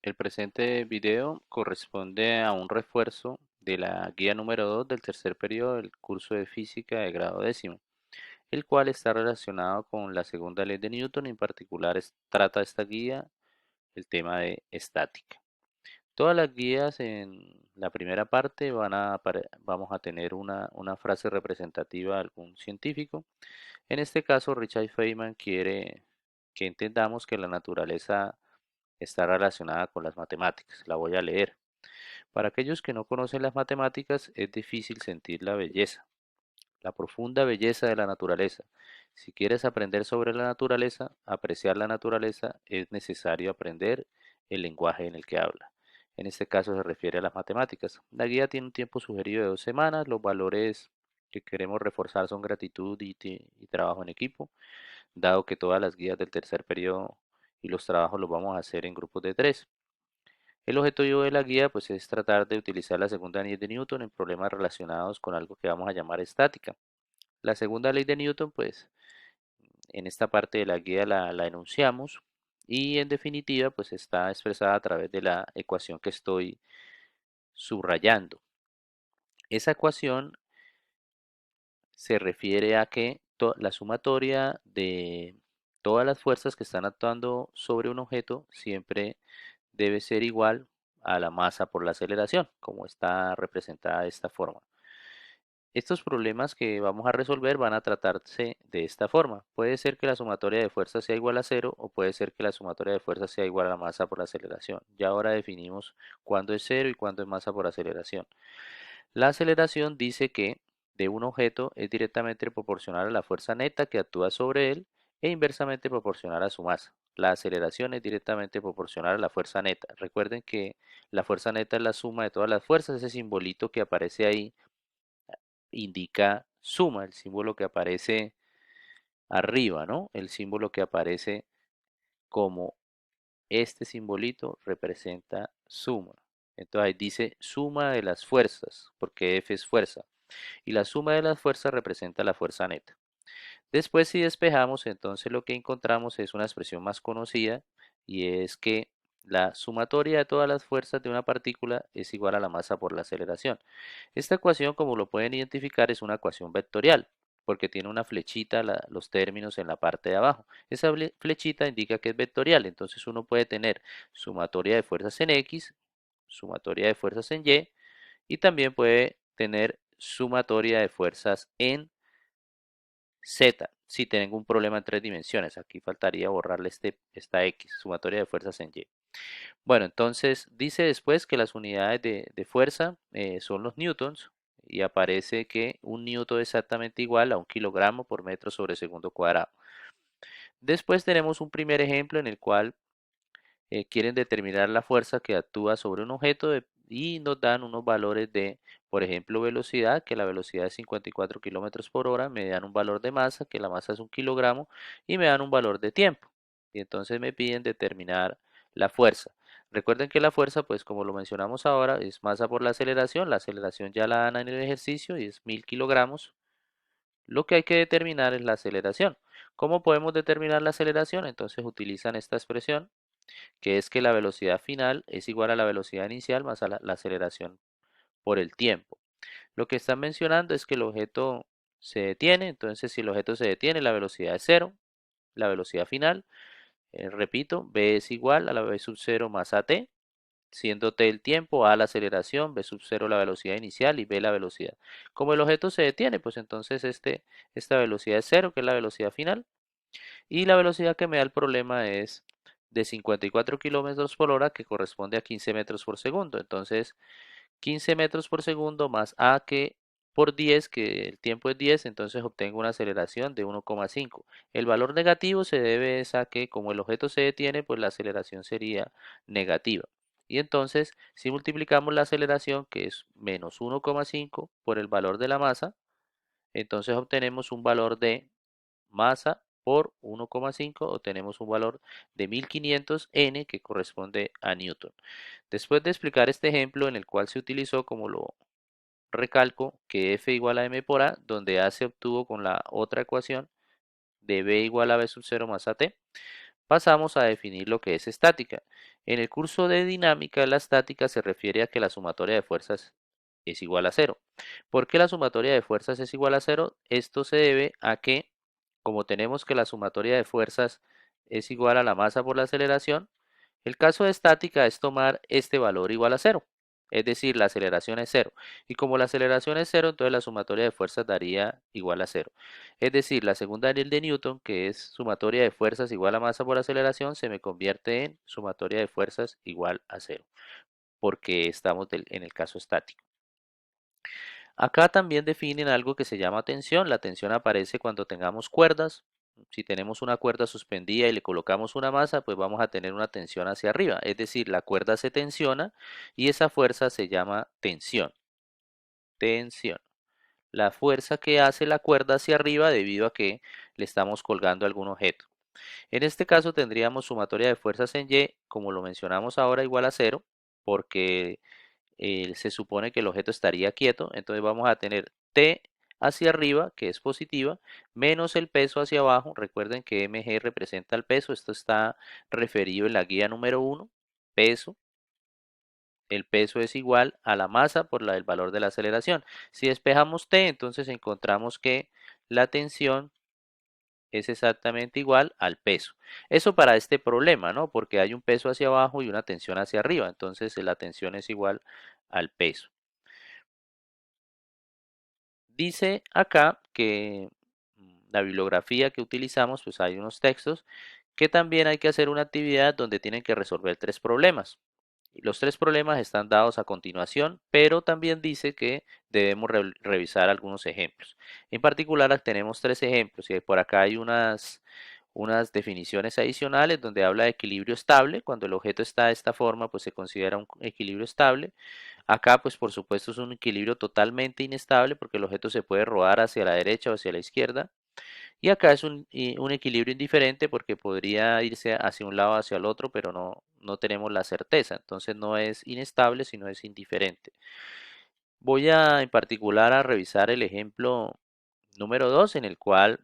El presente video corresponde a un refuerzo de la guía número 2 del tercer periodo del curso de física de grado décimo, el cual está relacionado con la segunda ley de Newton. En particular trata esta guía el tema de estática. Todas las guías en la primera parte vamos a tener una frase representativa de algún científico. En este caso, Richard Feynman quiere que entendamos que la naturaleza está relacionada con las matemáticas. La voy a leer. Para aquellos que no conocen las matemáticas, es difícil sentir la belleza, la profunda belleza de la naturaleza. Si quieres aprender sobre la naturaleza, apreciar la naturaleza, es necesario aprender el lenguaje en el que habla. En este caso se refiere a las matemáticas. La guía tiene un tiempo sugerido de 2 semanas. Los valores que queremos reforzar son gratitud y trabajo en equipo, dado que todas las guías del tercer periodo y los trabajos los vamos a hacer en grupos de 3. El objetivo de la guía pues es tratar de utilizar la segunda ley de Newton en problemas relacionados con algo que vamos a llamar estática. La segunda ley de Newton pues en esta parte de la guía la enunciamos y en definitiva pues está expresada a través de la ecuación que estoy subrayando. Esa ecuación se refiere a que la sumatoria de todas las fuerzas que están actuando sobre un objeto siempre debe ser igual a la masa por la aceleración, como está representada de esta forma. Estos problemas que vamos a resolver van a tratarse de esta forma. Puede ser que la sumatoria de fuerzas sea igual a cero o puede ser que la sumatoria de fuerzas sea igual a la masa por la aceleración. Ya ahora definimos cuándo es cero y cuándo es masa por aceleración. La aceleración dice que de un objeto es directamente proporcional a la fuerza neta que actúa sobre él e inversamente proporcional a su masa. La aceleración es directamente proporcional a la fuerza neta. Recuerden que la fuerza neta es la suma de todas las fuerzas. Ese simbolito que aparece ahí indica suma, el símbolo que aparece arriba, ¿no? El símbolo que aparece como este simbolito representa suma. Entonces ahí dice suma de las fuerzas, porque F es fuerza. Y la suma de las fuerzas representa la fuerza neta. Después, si despejamos, entonces lo que encontramos es una expresión más conocida y es que la sumatoria de todas las fuerzas de una partícula es igual a la masa por la aceleración. Esta ecuación, como lo pueden identificar, es una ecuación vectorial porque tiene una flechita, los términos en la parte de abajo. Esa flechita indica que es vectorial, entonces uno puede tener sumatoria de fuerzas en X, sumatoria de fuerzas en Y y también puede tener sumatoria de fuerzas en Z, si tengo un problema en 3 dimensiones. Aquí faltaría borrarle esta X, sumatoria de fuerzas en Y. Bueno, entonces dice después que las unidades de fuerza son los newtons y aparece que un newton es exactamente igual a 1 kilogramo por metro sobre segundo cuadrado. Después tenemos un primer ejemplo en el cual quieren determinar la fuerza que actúa sobre un objeto y nos dan unos valores de, por ejemplo, velocidad, que la velocidad es 54 kilómetros por hora, me dan un valor de masa, que la masa es 1 kilogramo, y me dan un valor de tiempo. Y entonces me piden determinar la fuerza. Recuerden que la fuerza, pues como lo mencionamos ahora, es masa por la aceleración ya la dan en el ejercicio y es 1000 kilogramos. Lo que hay que determinar es la aceleración. ¿Cómo podemos determinar la aceleración? Entonces utilizan esta expresión que es que la velocidad final es igual a la velocidad inicial más a la aceleración por el tiempo. Lo que están mencionando es que el objeto se detiene, entonces si el objeto se detiene, la velocidad es cero, la velocidad final, repito, v es igual a la v sub 0 más at, siendo t el tiempo, a la aceleración, v sub 0 la velocidad inicial y v la velocidad. Como el objeto se detiene, pues entonces esta velocidad es cero, que es la velocidad final, y la velocidad que me da el problema es de 54 kilómetros por hora, que corresponde a 15 metros por segundo. Entonces, 15 metros por segundo más a que por 10, que el tiempo es 10, entonces obtengo una aceleración de 1,5. El valor negativo se debe a que como el objeto se detiene, pues la aceleración sería negativa. Y entonces, si multiplicamos la aceleración, que es menos 1,5 por el valor de la masa, entonces obtenemos un valor de masa por 1,5 obtenemos un valor de 1500 N que corresponde a Newton. Después de explicar este ejemplo en el cual se utilizó, como lo recalco, que F igual a M por A, donde A se obtuvo con la otra ecuación de B igual a B sub 0 más AT, pasamos a definir lo que es estática. En el curso de dinámica de la estática se refiere a que la sumatoria de fuerzas es igual a cero. ¿Por qué la sumatoria de fuerzas es igual a cero? Esto se debe a que, como tenemos que la sumatoria de fuerzas es igual a la masa por la aceleración, el caso de estática es tomar este valor igual a cero. Es decir, la aceleración es cero. Y como la aceleración es cero, entonces la sumatoria de fuerzas daría igual a cero. Es decir, la segunda ley de Newton, que es sumatoria de fuerzas igual a masa por aceleración, se me convierte en sumatoria de fuerzas igual a cero, porque estamos en el caso estático. Acá también definen algo que se llama tensión. La tensión aparece cuando tengamos cuerdas. Si tenemos una cuerda suspendida y le colocamos una masa, pues vamos a tener una tensión hacia arriba. Es decir, la cuerda se tensiona y esa fuerza se llama tensión. Tensión. La fuerza que hace la cuerda hacia arriba debido a que le estamos colgando algún objeto. En este caso tendríamos sumatoria de fuerzas en Y, como lo mencionamos ahora, igual a cero, porque se supone que el objeto estaría quieto, entonces vamos a tener T hacia arriba, que es positiva, menos el peso hacia abajo. Recuerden que mg representa el peso, esto está referido en la guía número 1, peso. El peso es igual a la masa por el valor de la aceleración. Si despejamos T, entonces encontramos que la tensión es exactamente igual al peso. Eso para este problema, ¿no? Porque hay un peso hacia abajo y una tensión hacia arriba, entonces la tensión es igual al peso. Dice acá que la bibliografía que utilizamos, pues hay unos textos que también hay que hacer una actividad donde tienen que resolver tres problemas. Y los tres problemas están dados a continuación, pero también dice que debemos revisar algunos ejemplos. En particular tenemos tres ejemplos y por acá hay unas definiciones adicionales donde habla de equilibrio estable. Cuando el objeto está de esta forma, pues se considera un equilibrio estable. Acá, pues por supuesto es un equilibrio totalmente inestable porque el objeto se puede rodar hacia la derecha o hacia la izquierda. Y acá es un equilibrio indiferente porque podría irse hacia un lado o hacia el otro, pero no tenemos la certeza. Entonces no es inestable, sino es indiferente. Voy en particular a revisar el ejemplo número 2, en el cual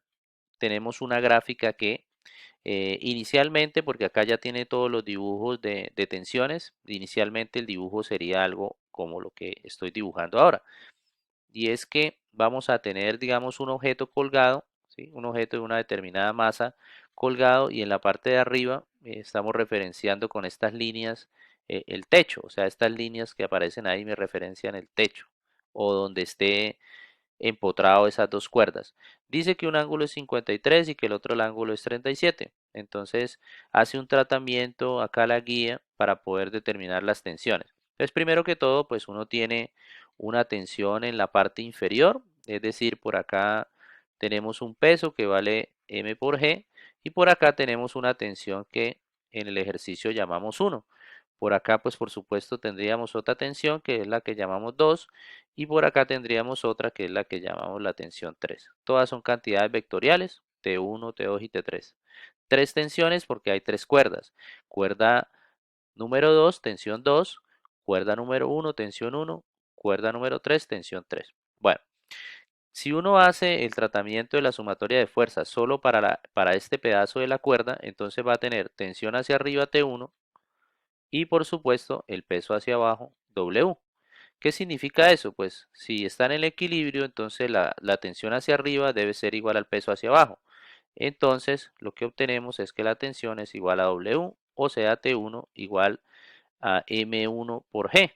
tenemos una gráfica que inicialmente, porque acá ya tiene todos los dibujos de tensiones, inicialmente el dibujo sería algo como lo que estoy dibujando ahora. Y es que vamos a tener, digamos, un objeto colgado, ¿sí? Un objeto de una determinada masa colgado y en la parte de arriba estamos referenciando con estas líneas el techo, o sea, estas líneas que aparecen ahí me referencian el techo o donde esté empotrado esas dos cuerdas. Dice que un ángulo es 53 y que el otro ángulo es 37. Entonces hace un tratamiento acá la guía para poder determinar las tensiones. Entonces primero que todo pues uno tiene una tensión en la parte inferior, es decir, por acá tenemos un peso que vale m por g y por acá tenemos una tensión que en el ejercicio llamamos 1. Por acá, pues por supuesto, tendríamos otra tensión que es la que llamamos 2 y por acá tendríamos otra que es la que llamamos la tensión 3. Todas son cantidades vectoriales, T1, T2 y T3. Tres tensiones porque hay tres cuerdas. Cuerda número 2, tensión 2, cuerda número 1, tensión 1, cuerda número 3, tensión 3. Bueno, si uno hace el tratamiento de la sumatoria de fuerzas solo para este pedazo de la cuerda, entonces va a tener tensión hacia arriba T1 y por supuesto el peso hacia abajo W. ¿Qué significa eso? Pues si está en el equilibrio, entonces la tensión hacia arriba debe ser igual al peso hacia abajo. Entonces lo que obtenemos es que la tensión es igual a W, o sea T1 igual a M1 por G.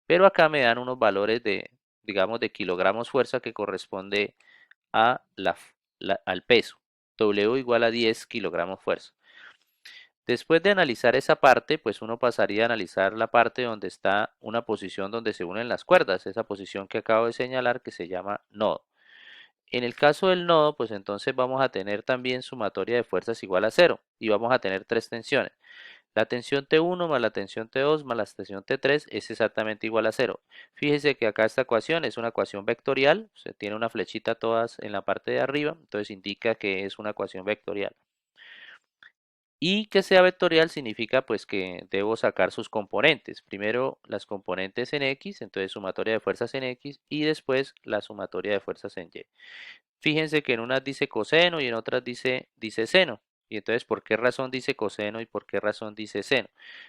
Pero acá me dan unos valores de, digamos, de kilogramos fuerza que corresponde a al peso. W igual a 10 kilogramos fuerza. Después de analizar esa parte, pues uno pasaría a analizar la parte donde está una posición donde se unen las cuerdas, esa posición que acabo de señalar que se llama nodo. En el caso del nodo, pues entonces vamos a tener también sumatoria de fuerzas igual a cero y vamos a tener tres tensiones. La tensión T1 más la tensión T2 más la tensión T3 es exactamente igual a cero. Fíjese que acá esta ecuación es una ecuación vectorial, se tiene una flechita todas en la parte de arriba, entonces indica que es una ecuación vectorial. Y que sea vectorial significa pues que debo sacar sus componentes. Primero las componentes en X, entonces sumatoria de fuerzas en X y después la sumatoria de fuerzas en Y. Fíjense que en unas dice coseno y en otras dice seno. Y entonces, ¿por qué razón dice coseno y por qué razón dice seno?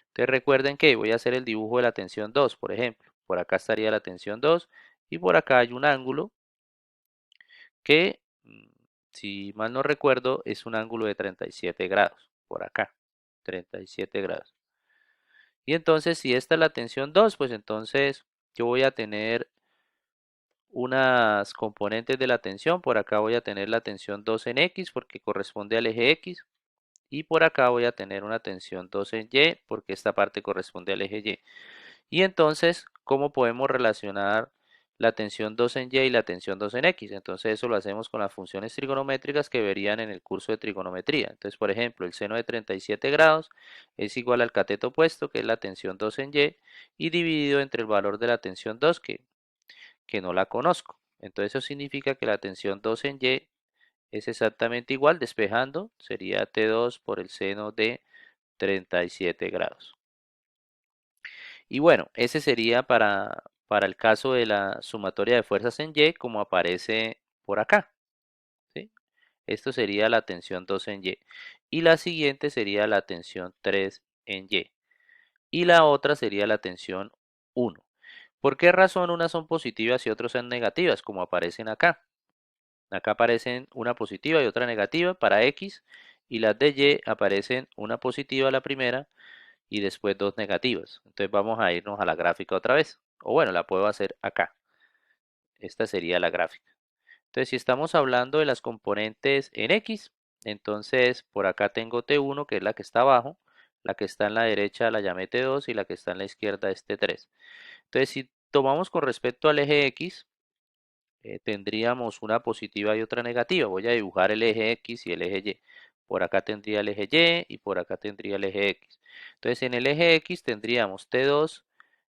Entonces recuerden que voy a hacer el dibujo de la tensión 2, por ejemplo. Por acá estaría la tensión 2 y por acá hay un ángulo que, si mal no recuerdo, es un ángulo de 37 grados. Por acá, 37 grados. Y entonces, si esta es la tensión 2, pues entonces yo voy a tener unas componentes de la tensión. Por acá voy a tener la tensión 2 en X porque corresponde al eje X. Y por acá voy a tener una tensión 2 en Y porque esta parte corresponde al eje Y. Y entonces, ¿cómo podemos relacionar la tensión 2 en Y y la tensión 2 en X? Entonces eso lo hacemos con las funciones trigonométricas que verían en el curso de trigonometría. Entonces, por ejemplo, el seno de 37 grados es igual al cateto opuesto, que es la tensión 2 en y dividido entre el valor de la tensión 2, que no la conozco. Entonces eso significa que la tensión 2 en Y es exactamente igual, despejando, sería T2 por el seno de 37 grados. Y bueno, ese sería para el caso de la sumatoria de fuerzas en Y, como aparece por acá, ¿sí? Esto sería la tensión 2 en Y. Y la siguiente sería la tensión 3 en Y. Y la otra sería la tensión 1. ¿Por qué razón unas son positivas y otras son negativas, como aparecen acá? Acá aparecen una positiva y otra negativa para X, y las de Y aparecen una positiva la primera y después dos negativas. Entonces vamos a irnos a la gráfica otra vez. O bueno, la puedo hacer acá. Esta sería la gráfica. Entonces, si estamos hablando de las componentes en X, entonces por acá tengo T1, que es la que está abajo, la que está en la derecha la llamé T2 y la que está en la izquierda es T3. Entonces, si tomamos con respecto al eje X, tendríamos una positiva y otra negativa. Voy a dibujar el eje X y el eje Y. Por acá tendría el eje Y y por acá tendría el eje X. Entonces, en el eje X tendríamos T2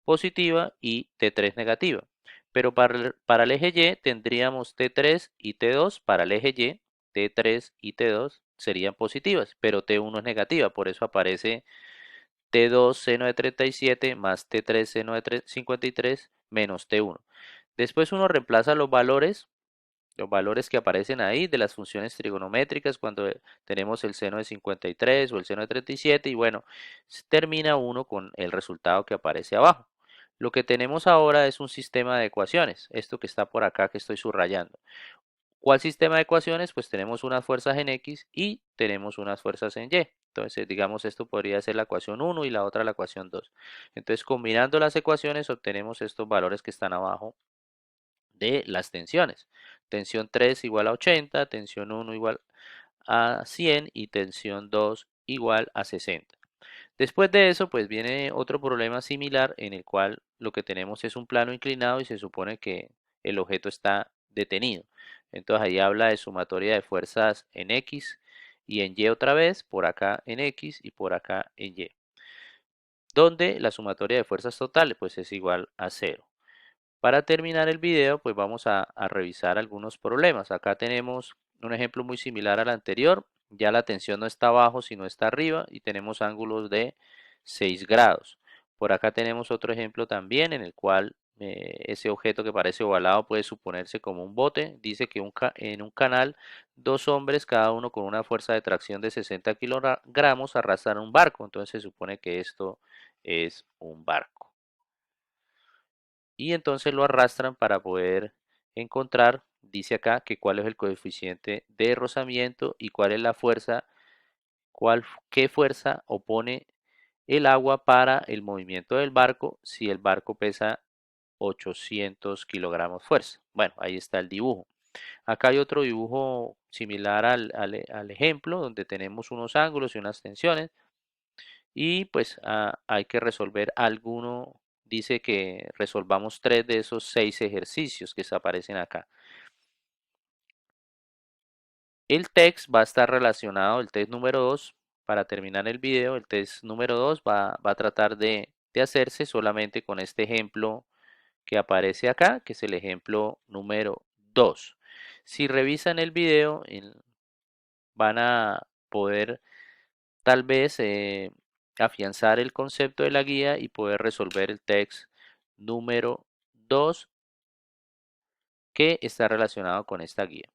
positiva y T3 negativa. Pero para el eje Y tendríamos T3 y T2 para el eje Y, T3 y T2 serían positivas, pero T1 es negativa, por eso aparece T2 seno de 37 más T3 seno de 53 menos T1. Después uno reemplaza los valores que aparecen ahí de las funciones trigonométricas cuando tenemos el seno de 53 o el seno de 37 y bueno, termina uno con el resultado que aparece abajo. Lo que tenemos ahora es un sistema de ecuaciones, esto que está por acá que estoy subrayando. ¿Cuál sistema de ecuaciones? Pues tenemos unas fuerzas en X y tenemos unas fuerzas en Y. Entonces, digamos, esto podría ser la ecuación 1 y la otra la ecuación 2. Entonces, combinando las ecuaciones obtenemos estos valores que están abajo de las tensiones. Tensión 3 igual a 80, tensión 1 igual a 100 y tensión 2 igual a 60. Después de eso, pues viene otro problema similar en el cual lo que tenemos es un plano inclinado y se supone que el objeto está detenido. Entonces ahí habla de sumatoria de fuerzas en X y en Y otra vez, por acá en X y por acá en Y, donde la sumatoria de fuerzas totales pues es igual a cero. Para terminar el video, pues vamos a revisar algunos problemas. Acá tenemos un ejemplo muy similar al anterior. Ya la tensión no está abajo, sino está arriba y tenemos ángulos de 6 grados. Por acá tenemos otro ejemplo también en el cual ese objeto que parece ovalado puede suponerse como un bote. Dice que en un canal dos hombres, cada uno con una fuerza de tracción de 60 kilogramos, arrastran un barco. Entonces se supone que esto es un barco y entonces lo arrastran para poder encontrar, dice acá, que cuál es el coeficiente de rozamiento y cuál es la fuerza, qué fuerza opone el agua para el movimiento del barco si el barco pesa 800 kilogramos fuerza. Bueno, ahí está el dibujo. Acá hay otro dibujo similar al ejemplo, donde tenemos unos ángulos y unas tensiones y pues hay que resolver alguno. Dice que resolvamos 3 de esos 6 ejercicios que se aparecen acá. El test va a estar relacionado, el test número 2, para terminar el video, el test número 2 va a tratar de hacerse solamente con este ejemplo que aparece acá, que es el ejemplo número 2. Si revisan el video, van a poder tal vez afianzar el concepto de la guía y poder resolver el test número 2 que está relacionado con esta guía.